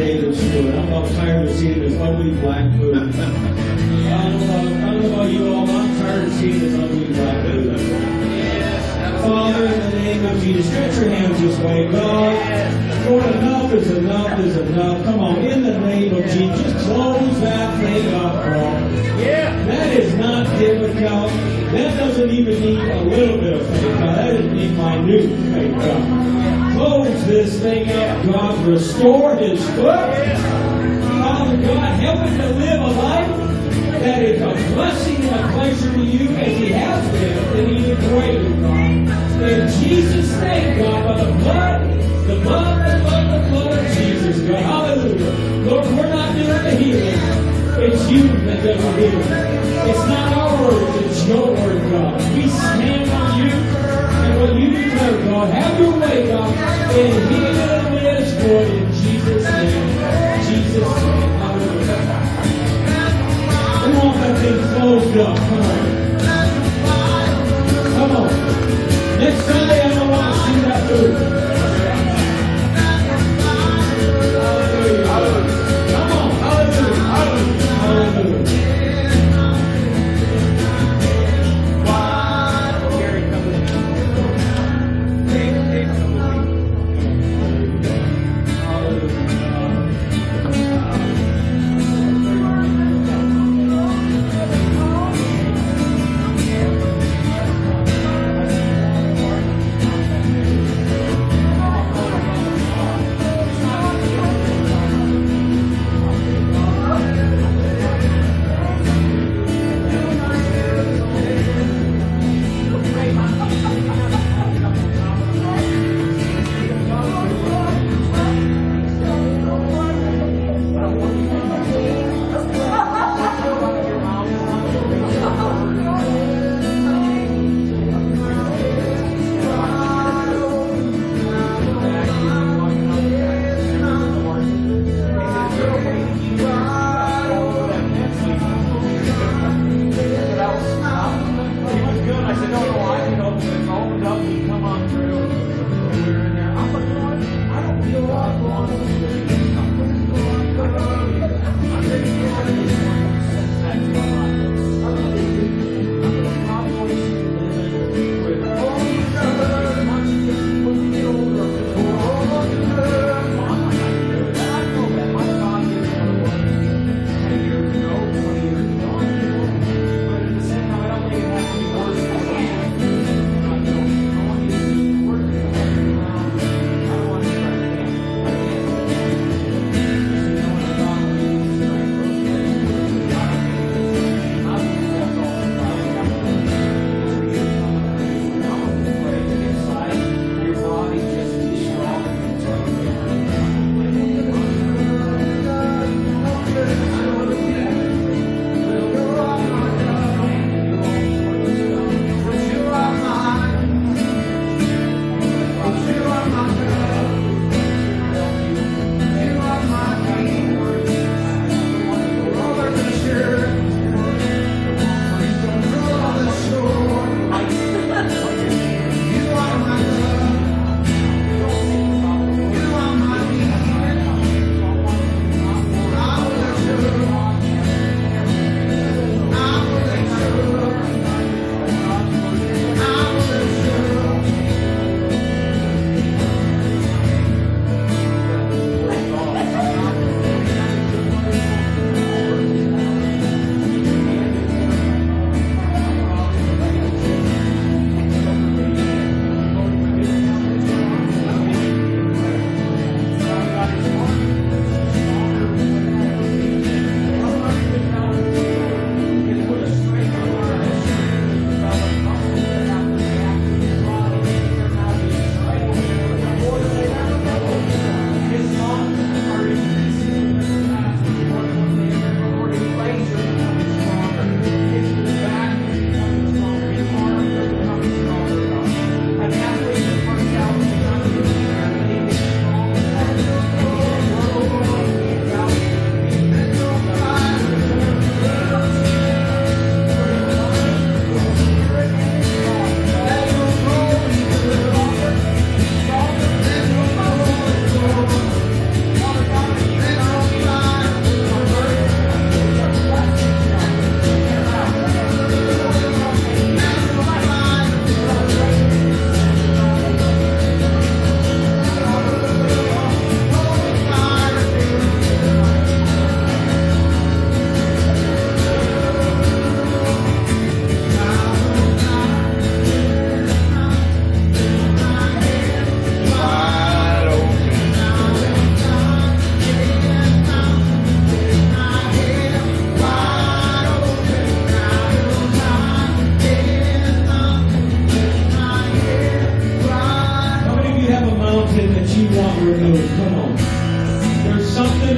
David's foot. I'm about tired of seeing this ugly black foot. I don't know about you all, but I'm tired of seeing this ugly black foot. Father, in the name of Jesus, stretch your hands this way, God. Lord, enough is enough is enough. Come on, in the name of Jesus, just close that thing up, bro. That is not difficult. That doesn't even need a little bit of faith, God. That doesn't need minute faith, God. Close this thing up, God. Restore his foot. Father God, help him to live a life that is a blessing and a pleasure to you as he has been, and even greater, God. In Jesus' name, God, by the blood of Jesus, God. Hallelujah. Lord, we're not doing the healing. It's you that does the healing. It's not our words, it's your word, God. We stand on you and what you declare, God. Have your way, God, and heal this Lord in Jesus' name. Jesus' name. Hallelujah. We want that thing closed up. Come on. Come on. Next Sunday, I don't want to see that through. Hallelujah. Hallelujah. Come on. Hallelujah. Hallelujah. Hallelujah.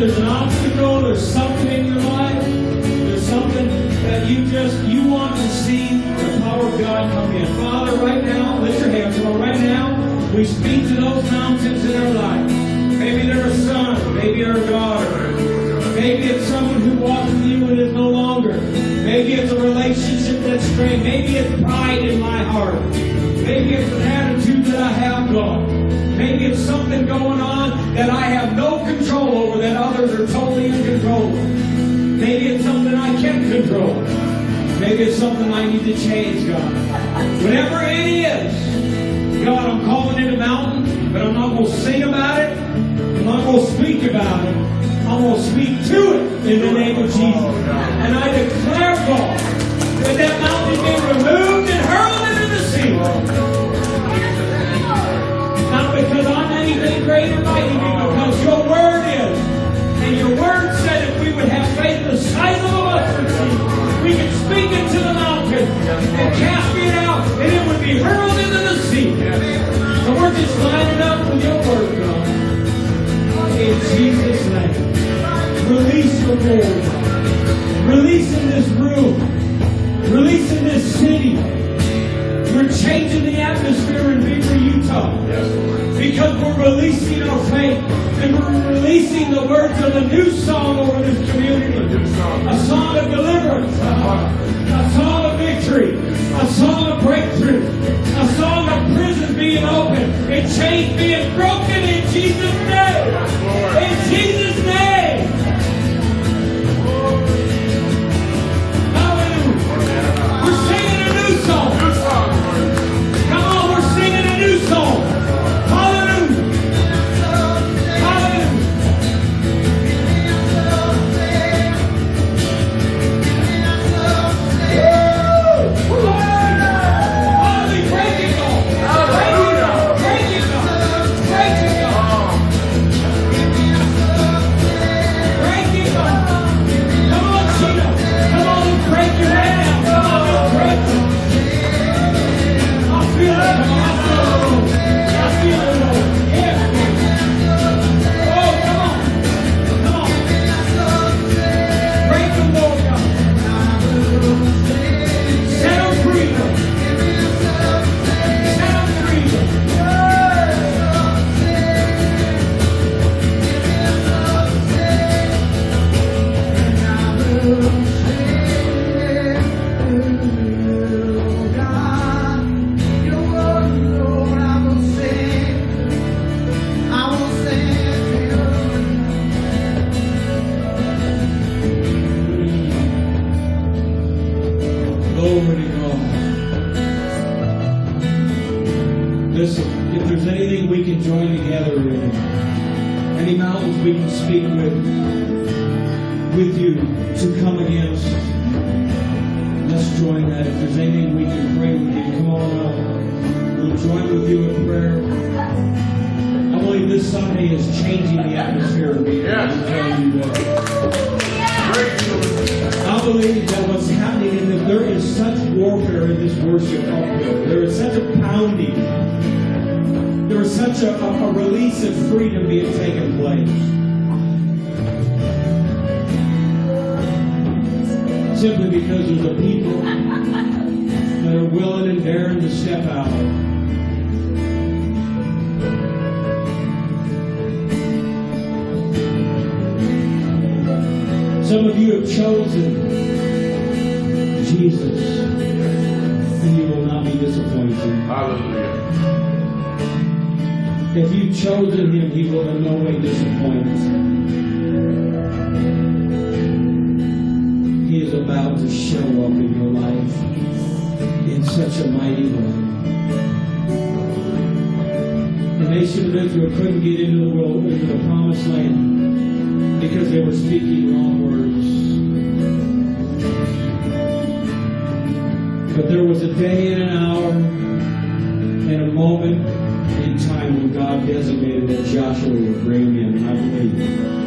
there's an obstacle, there's something in your life, there's something that you want to see the power of God come in. Father, right now, lift your hands. Come on, right now, we speak to those mountains in our life. Maybe they're a son, maybe they're a daughter. Maybe it's someone who walked with you and is no longer. Maybe it's a relationship that's strained. Maybe it's pride in my heart. Maybe it's an attitude that I have got. Maybe it's something going on that I have no control over, that others are totally in control of. Maybe it's something I can't control. Maybe it's something I need to change, God. Whatever it is, God, I'm calling it a mountain, but I'm not going to sing about it. I'm not going to speak about it. I'm going to speak to it in the name of Jesus. And I declare, God, that that mountain be removed and hurled into the sea. Not because I'm anything great or mighty, but because your word is. And your word said if we would have faith the size of a mustard seed, we could speak it to the mountain and cast it out, and it would be hurled into the sea. So we're just lining up with your word, God. In Jesus' name. Release your word. Release in this room. Release in this city. We're changing the atmosphere in Beaver, Utah. Because we're releasing our faith. And we're releasing the words of a new song over this community. A song of deliverance. A song of victory. A song of breakthrough. A song of prisons being open. And chains being broken in Jesus' name. In Jesus' name. Hallelujah. We're singing a new song. Come on, we're singing a new song. Hallelujah. Hallelujah. Hallelujah. Break it all. Break it all. Break it all. Break it all. Come on, Sheena. Come on and break it right now. Come on and break it. I feel it. I feel it, Lord. Yeah. Oh, come on. Come on. Break them, Lord God. Set them free, Lord. Set them free, Lord. Glory to God. Listen, if there's anything we can join together in, any mountains we can speak with you to come against, let's join that. If there's anything we can pray with you, come on up. We'll join with you in prayer. I believe this Sunday is changing the atmosphere. I'm telling you that. I believe that what's happening is that there is such warfare in this worship offering. There is such a pounding. There is such a release of freedom being taken place. Simply because of the people that are willing and daring to step out. Some of you have chosen Jesus, and you will not be disappointed. Hallelujah. If you've chosen Him, He will in no way disappoint. He is about to show up in your life in such a mighty way. The nation of Israel couldn't get into the world, into the promised land, because they were speaking wrong words. But there was a day and an hour and a moment in time when God designated that Joshua would bring in, I believe.